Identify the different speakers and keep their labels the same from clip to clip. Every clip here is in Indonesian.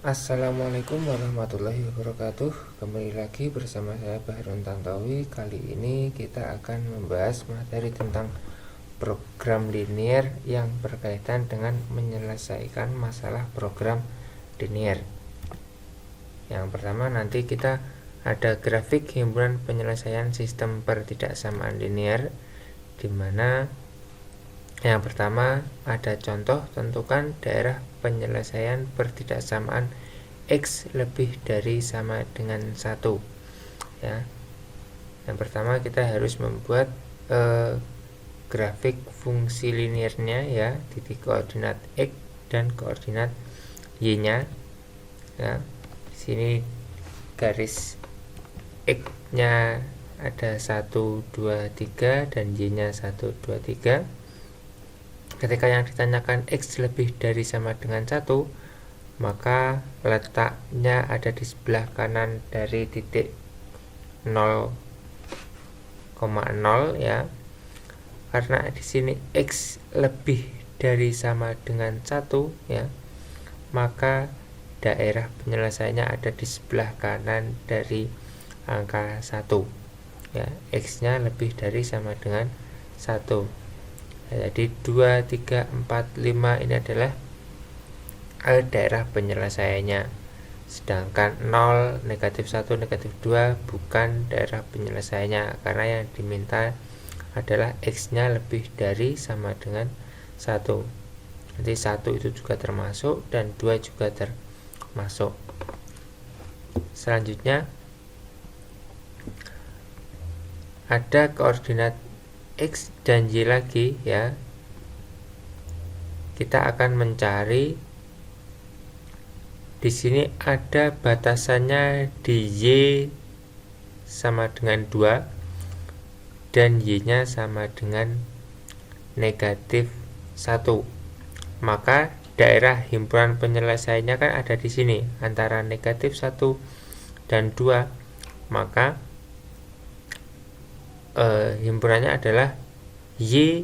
Speaker 1: Assalamualaikum warahmatullahi wabarakatuh. Kembali lagi bersama saya Bahrun Tantowi. Kali ini kita akan membahas materi tentang program linear yang berkaitan dengan menyelesaikan masalah program linear. Yang pertama, nanti kita ada grafik himpunan penyelesaian sistem pertidaksamaan linear, di mana yang pertama ada contoh, tentukan daerah penyelesaian pertidaksamaan X lebih dari sama dengan 1 ya. Yang pertama kita harus membuat grafik fungsi linearnya ya, titik koordinat X dan koordinat Y nya ya. Di sini garis X nya ada 1, 2, 3 dan Y nya 1, 2, 3. Ketika yang ditanyakan X lebih dari sama dengan 1, maka letaknya ada di sebelah kanan dari titik 0,0 ya. Karena di sini X lebih dari sama dengan 1 ya, maka daerah penyelesaiannya ada di sebelah kanan dari angka 1 ya. X nya lebih dari sama dengan 1. Jadi 2, 3, 4, 5 ini adalah daerah penyelesaiannya. Sedangkan 0, negatif 1, negatif 2 bukan daerah penyelesaiannya, karena yang diminta adalah X-nya lebih dari sama dengan 1. Nanti 1 itu juga termasuk dan 2 juga termasuk. Selanjutnya ada koordinat X dan Y lagi ya. Kita akan mencari, di sini ada batasannya di Y sama dengan 2 dan Y nya sama dengan negatif 1. Maka daerah himpunan penyelesaiannya kan ada di sini antara negatif 1 dan 2. Maka himpunannya adalah Y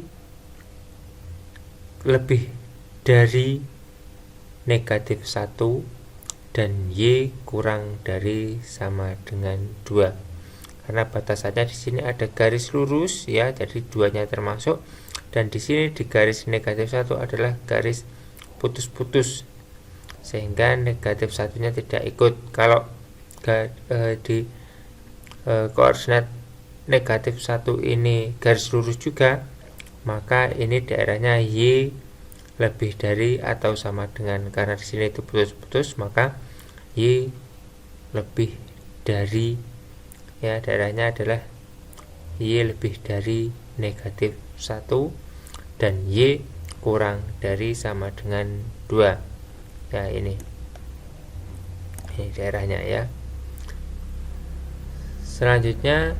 Speaker 1: lebih dari negatif 1 dan Y kurang dari sama dengan 2. Karena batasannya di sini ada garis lurus ya, jadi 2-nya termasuk, dan di sini di garis negatif 1 adalah garis putus-putus sehingga negatif 1-nya tidak ikut. Kalau di koordinat negatif 1 ini garis lurus juga, maka ini daerahnya Y lebih dari atau sama dengan, karena di sini itu putus-putus, maka Y lebih dari ya, daerahnya adalah Y lebih dari negatif 1 dan Y kurang dari sama dengan 2 ya. Ini daerahnya ya. Selanjutnya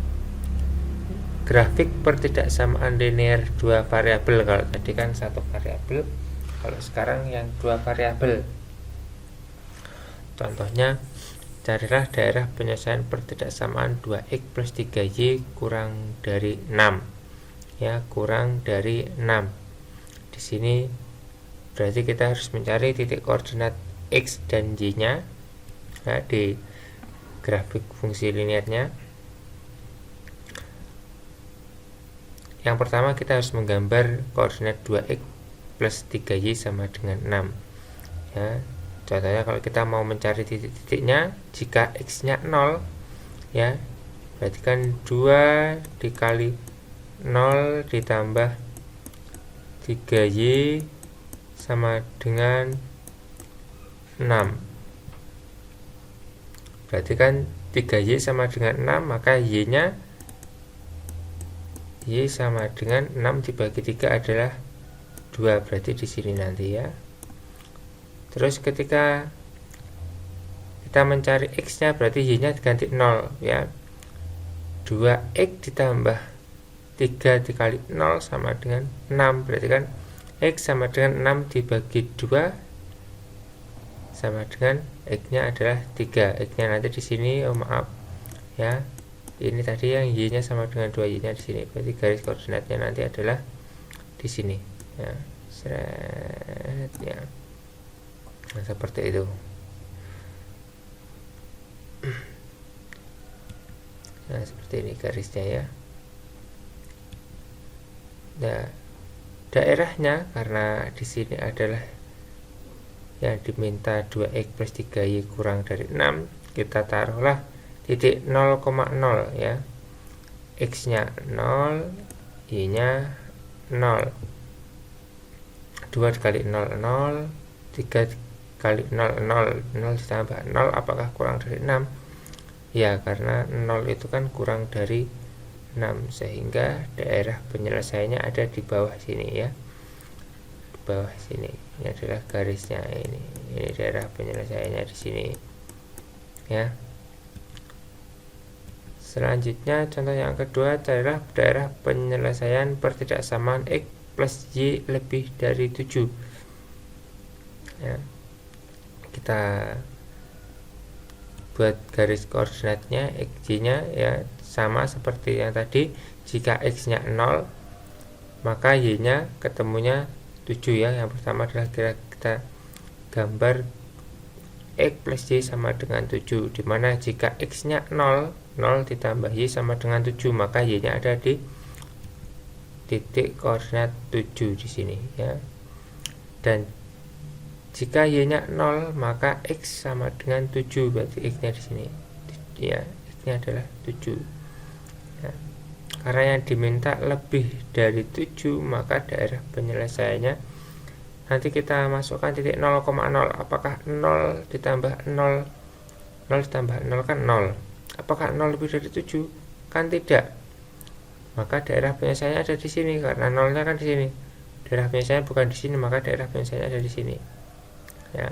Speaker 1: grafik pertidaksamaan linear dua variabel. Kalau tadi kan satu variabel, kalau sekarang yang dua variabel. Contohnya, carilah daerah penyelesaian pertidaksamaan 2x plus 3y kurang dari 6 ya, kurang dari 6. Di sini berarti kita harus mencari titik koordinat x dan y nya ya, di grafik fungsi linearnya. Yang pertama kita harus menggambar koordinat 2x plus 3y sama dengan 6 ya. Contohnya kalau kita mau mencari titik-titiknya, jika x nya 0 ya, berarti kan 2 dikali 0 ditambah 3y sama dengan 6. Berarti kan 3y sama dengan 6, maka y nya Y sama dengan 6 dibagi 3 adalah 2, berarti di sini nanti ya. Terus ketika kita mencari X nya, berarti Y nya diganti 0 ya. 2X ditambah 3 dikali 0 sama dengan 6, berarti kan X sama dengan 6 dibagi 2 sama dengan X nya adalah 3. X nya nanti di sini, maaf ya, ini tadi yang Y nya sama dengan 2Y nya di sini, berarti garis koordinatnya nanti adalah di sini ya. Seret ya. Nah, seperti itu. Nah, seperti ini garisnya ya. Nah, daerahnya karena di sini adalah yang diminta 2x plus 3y kurang dari 6, kita taruhlah titik 0,0 ya. X nya 0, y nya 0. 2 dikali 0, 0. 3 kali 0, 0. 0 ditambah 0 apakah kurang dari 6? Ya, karena 0 itu kan kurang dari 6, sehingga daerah penyelesaiannya ada di bawah sini ya. Di bawah sini. Ini adalah garisnya ini. Ini daerah penyelesaiannya di sini. Ya. Selanjutnya contoh yang kedua, carilah daerah penyelesaian pertidaksamaan x plus y lebih dari 7. Ya. Kita buat garis koordinatnya x y-nya ya sama seperti yang tadi. Jika x-nya 0, maka y-nya ketemunya 7 ya. Yang pertama adalah kita gambar x plus y sama dengan 7, dimana jika x-nya 0, 0 ditambah y sama dengan 7, maka y-nya ada di titik koordinat 7 di sini ya. Dan jika y-nya 0, maka x sama dengan 7, berarti x-nya di sini ya, x-nya adalah 7 ya. Karena yang diminta lebih dari 7, maka daerah penyelesaiannya nanti kita masukkan titik 0,0. Apakah 0 ditambah 0, 0 ditambah 0 kan 0. Apakah 0 lebih dari 7? Kan tidak. Maka daerah penyelesaiannya ada di sini, karena 0-nya kan di sini. Daerah penyelesaiannya bukan di sini, maka daerah penyelesaiannya ada di sini. Ya.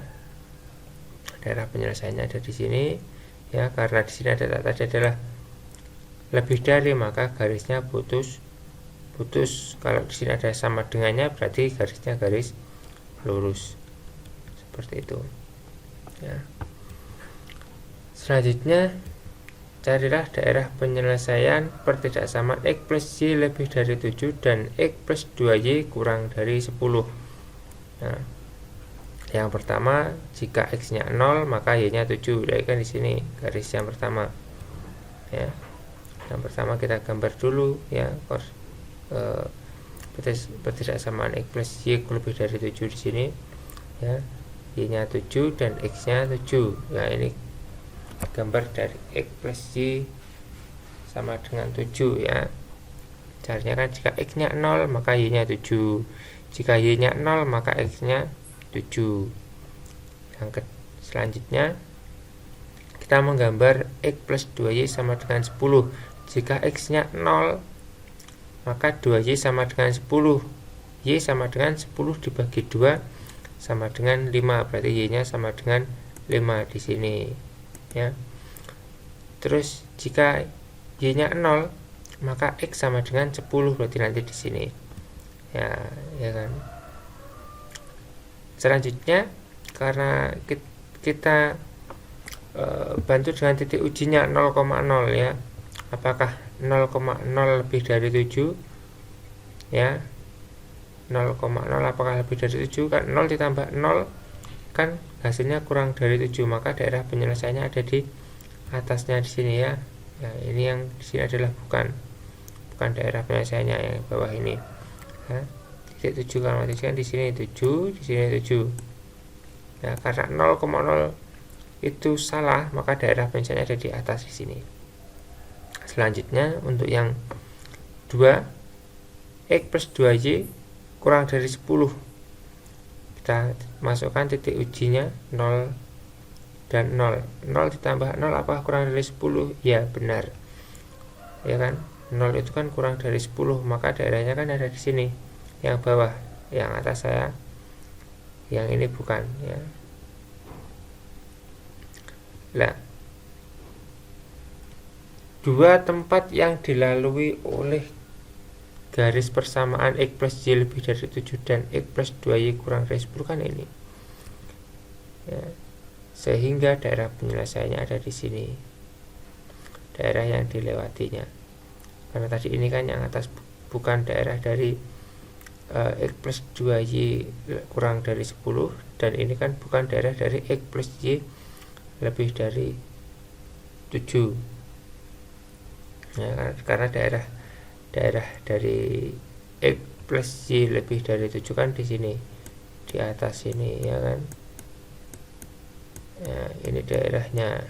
Speaker 1: Daerah penyelesaiannya ada di sini ya, karena di sini ada tadi adalah lebih dari, maka garisnya putus. Kalau di sini ada sama dengannya, berarti garisnya garis lurus seperti itu ya. Selanjutnya, carilah daerah penyelesaian pertidaksamaan x plus y lebih dari 7 dan x plus 2y kurang dari 10. Nah, yang pertama, jika x nya 0, maka y nya 7. Jadi kan di sini garis yang pertama ya. Yang pertama kita gambar dulu ya, pertidaksamaan x plus y lebih dari 7 di sini ya. Y nya 7 dan x nya 7 ya. Ini gambar dari x plus y sama dengan 7 ya. Caranya kan jika x nya 0, maka y nya 7. Jika y nya 0, maka x nya 7. Selanjutnya kita menggambar x plus 2y sama dengan 10. Jika x nya 0, maka 2y sama dengan 10. Y sama dengan 10 dibagi 2 sama dengan 5, berarti y nya sama dengan 5 di sini ya. Terus jika y nya 0, maka x sama dengan 10, berarti nanti di sini ya kan. Selanjutnya, karena kita bantu dengan titik ujinya 0,0 ya. Apakah 0,0 lebih dari 7 ya. 0,0 apakah lebih dari 7? Kan 0 ditambah 0 kan hasilnya kurang dari 7, maka daerah penyelesaiannya ada di atasnya di sini ya. Ya, ini yang di sini adalah bukan daerah penyelesaiannya, yang bawah ini ya. Titik 7 kan kan di sini 7, di sini 7 ya. Karena 0,0 itu salah, maka daerah penyelesaiannya ada di atas di sini. Selanjutnya, untuk yang 2, x plus 2y kurang dari 10, kita masukkan titik ujinya 0 dan 0. 0 ditambah 0 apakah kurang dari 10? Ya, benar ya kan. 0 itu kan kurang dari 10, maka daerahnya kan ada di sini, yang bawah. Yang atas saya, yang ini bukan ya. Nah, dua tempat yang dilalui oleh garis persamaan x plus y lebih dari 7 dan x plus 2y kurang dari 10 kan ini ya. Sehingga daerah penyelesaiannya ada di sini, daerah yang dilewatinya. Karena tadi ini kan yang atas bukan daerah dari x plus 2y kurang dari 10, dan ini kan bukan daerah dari x plus y lebih dari 7 ya, karena daerah dari X plus Y lebih dari 7 kan di sini, di atas sini ya kan. Ya, ini daerahnya,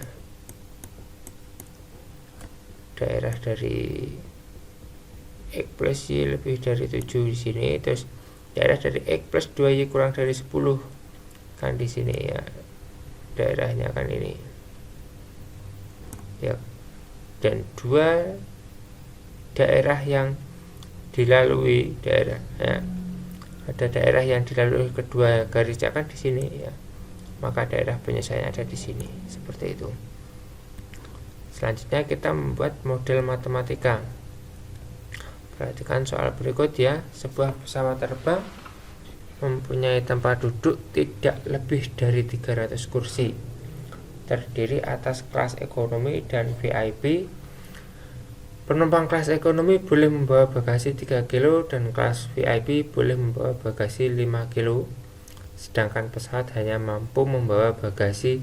Speaker 1: daerah dari X plus Y lebih dari 7 di sini, terus daerah dari X plus 2Y kurang dari 10 kan di sini ya, daerahnya kan ini ya. Dan dua daerah yang dilalui daerah ya, ada daerah yang dilalui kedua garisnya kan di sini ya, maka daerah penyelesaian ada di sini, seperti itu. Selanjutnya kita membuat model matematika. Perhatikan soal berikut ya. Sebuah pesawat terbang mempunyai tempat duduk tidak lebih dari 300 kursi, terdiri atas kelas ekonomi dan VIP. Penumpang kelas ekonomi boleh membawa bagasi 3 kilo dan kelas VIP boleh membawa bagasi 5 kilo, sedangkan pesawat hanya mampu membawa bagasi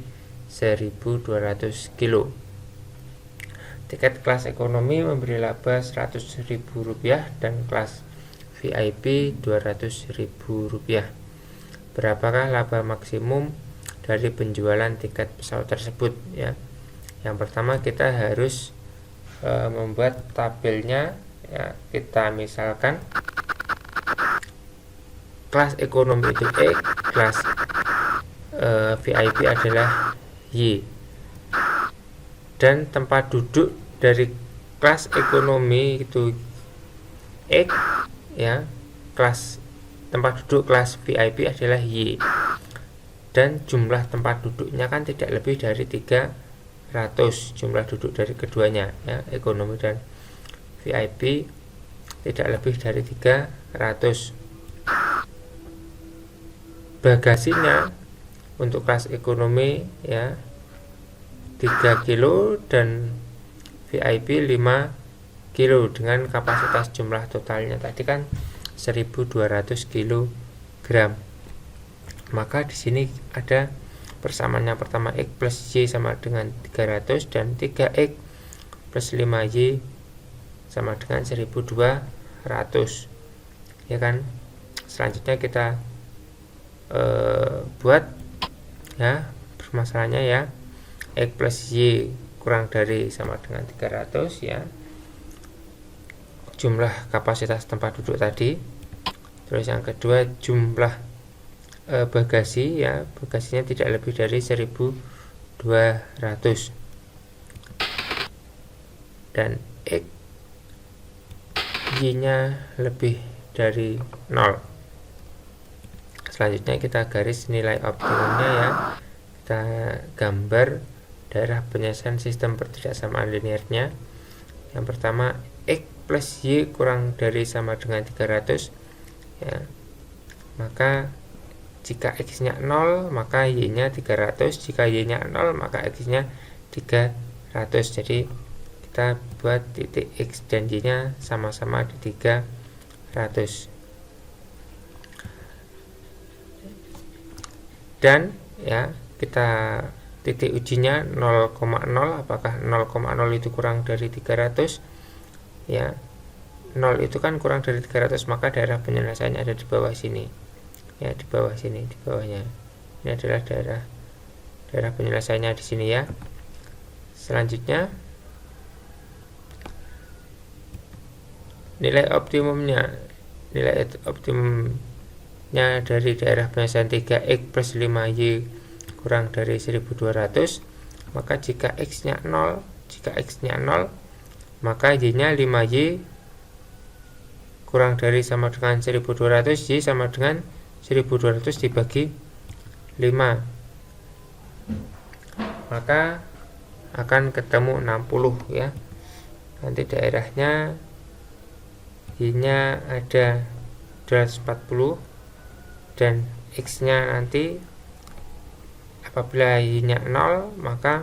Speaker 1: 1.200 kilo. Tiket kelas ekonomi memberi laba Rp100.000 dan kelas VIP Rp200.000. Berapakah laba maksimum dari penjualan tiket pesawat tersebut ya? Yang pertama kita harus membuat tabelnya ya. Kita misalkan kelas ekonomi itu X, kelas VIP adalah Y, dan tempat duduk dari kelas ekonomi itu X ya, kelas tempat duduk kelas VIP adalah Y, dan jumlah tempat duduknya kan tidak lebih dari 300, jumlah duduk dari keduanya ya, ekonomi dan VIP tidak lebih dari 300. Bagasinya untuk kelas ekonomi ya 3 kilo dan VIP 5 kilo dengan kapasitas jumlah totalnya tadi kan 1.200 kg. Maka di sini ada persamaan yang pertama, X plus Y sama dengan 300 dan 3X plus 5Y sama dengan 1.200 ya kan. Selanjutnya kita buat ya permasalahannya ya, X plus Y kurang dari sama dengan 300 ya, jumlah kapasitas tempat duduk tadi. Terus yang kedua jumlah bagasi ya, bagasinya tidak lebih dari 1.200 dan X Y nya lebih dari 0. Selanjutnya kita garis nilai optimumnya ya. Kita gambar daerah penyelesaian sistem pertidaksamaan linearnya. Yang pertama X plus Y kurang dari sama dengan 300 ya. Maka jika X nya 0 maka Y nya 300, jika Y nya 0 maka X nya 300. Jadi kita buat titik X dan Y nya sama-sama di 300. Dan ya kita titik ujinya 0,0, apakah 0,0 itu kurang dari 300 ya. 0 itu kan kurang dari 300, maka daerah penyelesaiannya ada di bawah sini ya, di bawah sini, di bawahnya. Ini adalah daerah penyelesaiannya di sini ya. Selanjutnya nilai optimumnya dari daerah penyelesaian 3X plus 5Y kurang dari 1.200, maka jika X nya 0 maka Y nya 5Y kurang dari sama dengan 1.200, Y sama dengan 1.200 dibagi 5, maka akan ketemu 60 ya. Nanti daerahnya Y nya ada 240 dan X nya nanti apabila Y nya 0 maka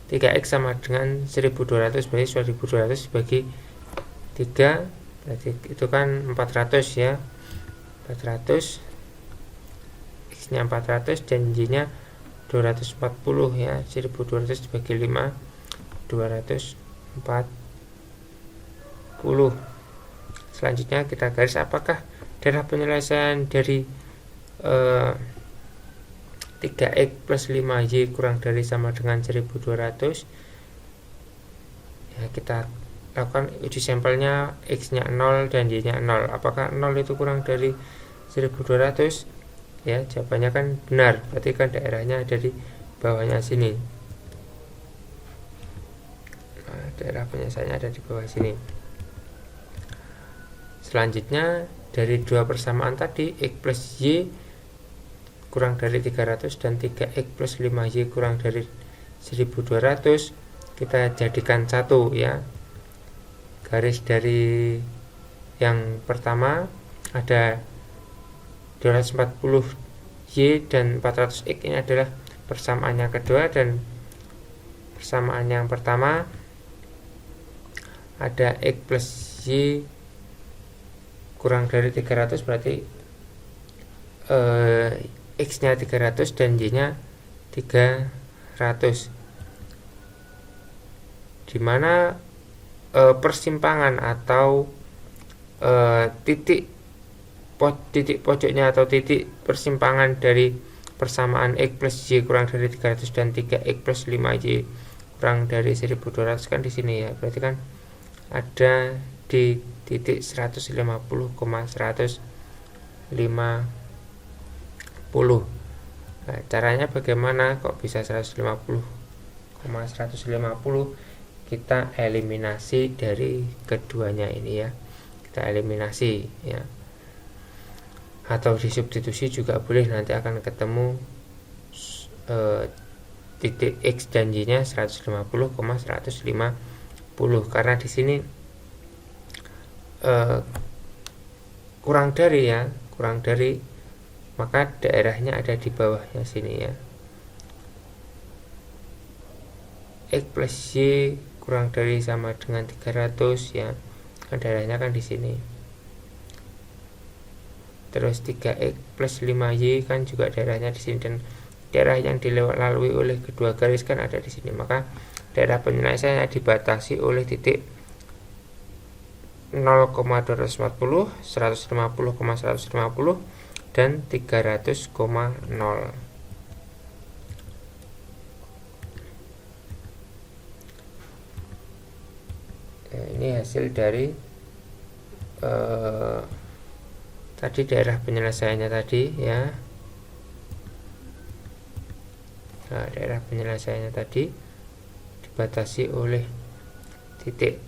Speaker 1: 3X sama dengan 1.200, berarti 1.200 dibagi 3, berarti itu kan 400 ya, 400, X nya 400 dan Y nya 240 ya, 1200 dibagi 5 240. Selanjutnya kita garis apakah daerah penyelesaian dari 3x plus 5y kurang dari sama dengan 1200 ya. Kita lakukan uji sampelnya, x nya 0 dan y nya 0. Apakah 0 itu kurang dari 1200? Ya, jawabannya kan benar, berarti kan daerahnya ada di bawahnya sini. Nah, daerah penyelesaiannya ada di bawah sini. Selanjutnya dari dua persamaan tadi, x plus y kurang dari 300 dan 3x plus 5y kurang dari 1200 kita jadikan satu ya. Garis dari yang pertama ada 240y dan 400x, ini adalah persamaan yang kedua, dan persamaan yang pertama ada x plus y kurang dari 300, berarti x nya 300 dan y nya 300, dimana persimpangan atau titik pojoknya atau titik persimpangan dari persamaan x plus y kurang dari 300 dan 3x plus 5y kurang dari 1200 kan di sini ya, berarti kan ada di titik 150,150. Nah, caranya bagaimana kok bisa 150,150? Kita eliminasi dari keduanya ini ya, kita eliminasi ya, atau disubstitusi juga boleh, nanti akan ketemu titik x dan y nya 150,150, karena di sini kurang dari ya, kurang dari, maka daerahnya ada di bawahnya sini ya. X plus y kurang dari sama dengan 300 ya, daerahnya kan di sini. Terus 3x plus 5y kan juga daerahnya di sini, dan daerah yang dilalui oleh kedua garis kan ada di sini, maka daerah penyelesaiannya dibatasi oleh titik 0,240, 150,150 dan 300,0. Ini hasil dari tadi daerah penyelesaiannya tadi ya. Nah, daerah penyelesaiannya tadi dibatasi oleh titik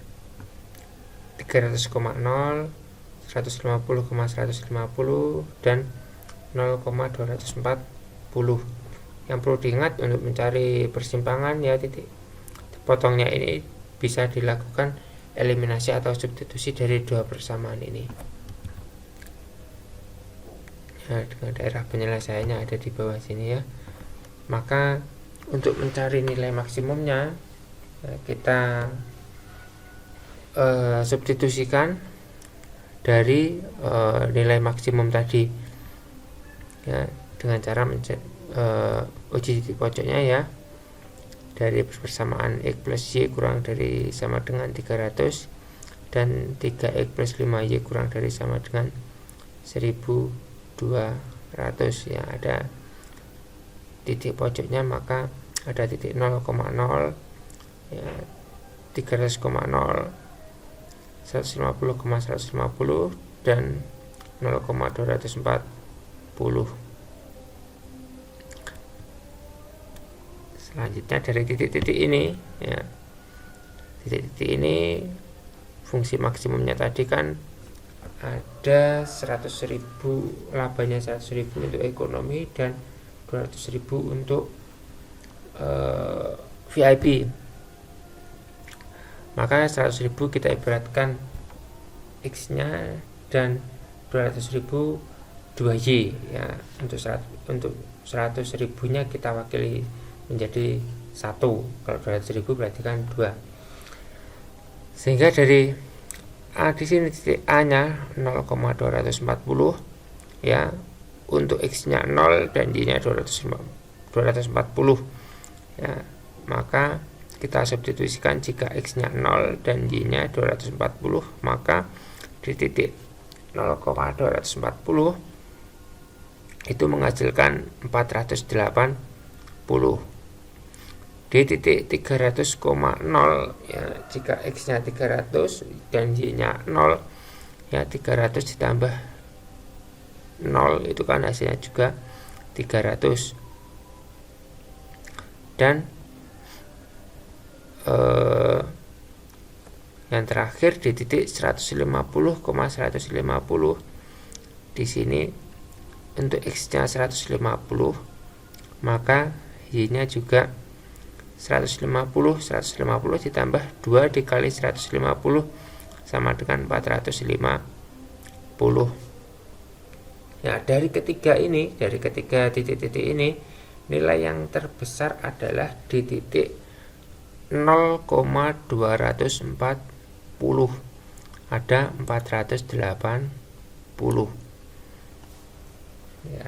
Speaker 1: 300,0, 150,150 dan 0,240. Yang perlu diingat untuk mencari persimpangan ya, titik potongnya ini bisa dilakukan eliminasi atau substitusi dari dua persamaan ini. Nah, dengan daerah penyelesaiannya ada di bawah sini ya. Maka untuk mencari nilai maksimumnya kita substitusikan dari nilai maksimum tadi ya, dengan cara uji titik pojoknya ya, dari persamaan x plus y kurang dari sama dengan 300 dan 3x plus 5y kurang dari sama dengan 1200 ya, ada titik pojoknya, maka ada titik 0,0 ya, 300,0, 150,150 dan 0,240. Selanjutnya dari titik-titik ini ya, titik-titik ini fungsi maksimumnya tadi kan ada 100.000, labanya 100.000 untuk ekonomi dan 200.000 untuk VIP. Maka 100.000 kita ibaratkan x nya dan 200.000 2y ya, untuk 100.000 nya kita wakili menjadi 1, kalau 200.000 berarti kan 2, sehingga dari di sini titik A nya 0,240 ya, untuk x nya 0 dan y nya 240 240 ya, maka kita substitusikan jika X nya 0 dan Y nya 240, maka di titik 0,240 itu menghasilkan 480. Di titik 300,0 ya, jika X nya 300 dan Y nya 0 ya, 300 ditambah 0 itu kan hasilnya juga 300. Dan yang terakhir di titik 150,150 di sini untuk X nya 150, maka Y nya juga 150 ditambah 2 dikali 150 sama dengan 450 ya. Dari ketiga titik-titik ini, nilai yang terbesar adalah di titik 0,240, ada 480 ya.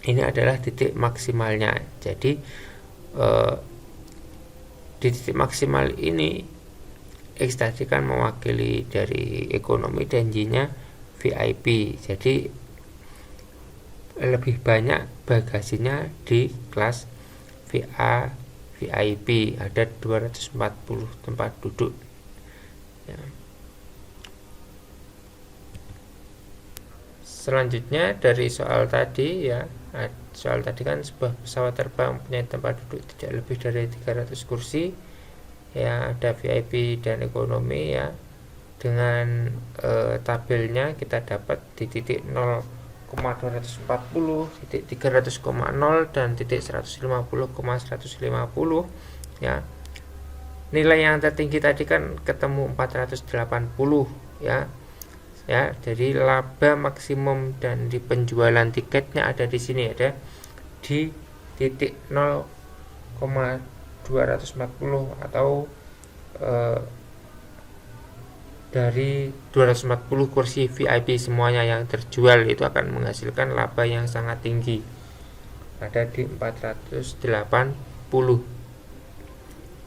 Speaker 1: Ini adalah titik maksimalnya. Jadi di titik maksimal ini X tadi kan mewakili dari ekonomi dan Y nya VIP, jadi lebih banyak bagasinya di kelas VA VIP, ada 240 tempat duduk ya. Selanjutnya dari soal tadi ya, soal tadi kan sebuah pesawat terbang punya tempat duduk tidak lebih dari 300 kursi ya, ada VIP dan ekonomi ya. Dengan tabelnya kita dapat di titik 0,240, titik 300,0 dan titik 150,150 ya. Nilai yang tertinggi tadi kan ketemu 480 ya. Ya, jadi laba maksimum dan di penjualan tiketnya ada di sini, ada di titik 0,240 atau dari 240 kursi VIP semuanya yang terjual itu akan menghasilkan laba yang sangat tinggi, ada di 480.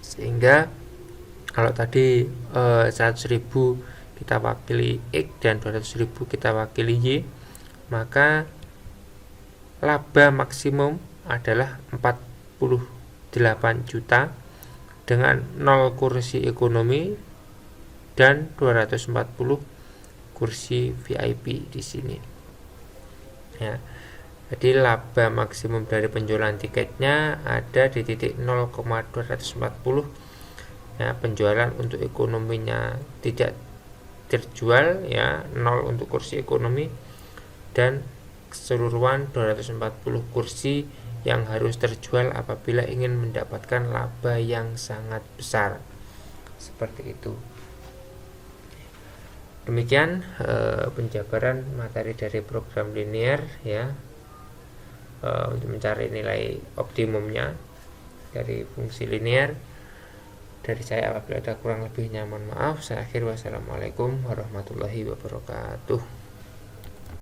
Speaker 1: Sehingga kalau tadi 100.000 kita wakili X dan 200.000 kita wakili Y, maka laba maksimum adalah 48 juta dengan 0 kursi ekonomi dan 240 kursi VIP di sini ya. Jadi laba maksimum dari penjualan tiketnya ada di titik 0,240 ya, penjualan untuk ekonominya tidak terjual ya, 0 untuk kursi ekonomi, dan keseluruhan 240 kursi yang harus terjual apabila ingin mendapatkan laba yang sangat besar, seperti itu. Demikian penjabaran materi dari program linear ya, untuk mencari nilai optimumnya dari fungsi linear. Dari saya, apabila ada kurang lebihnya mohon maaf. Saya akhiri, wassalamualaikum warahmatullahi wabarakatuh.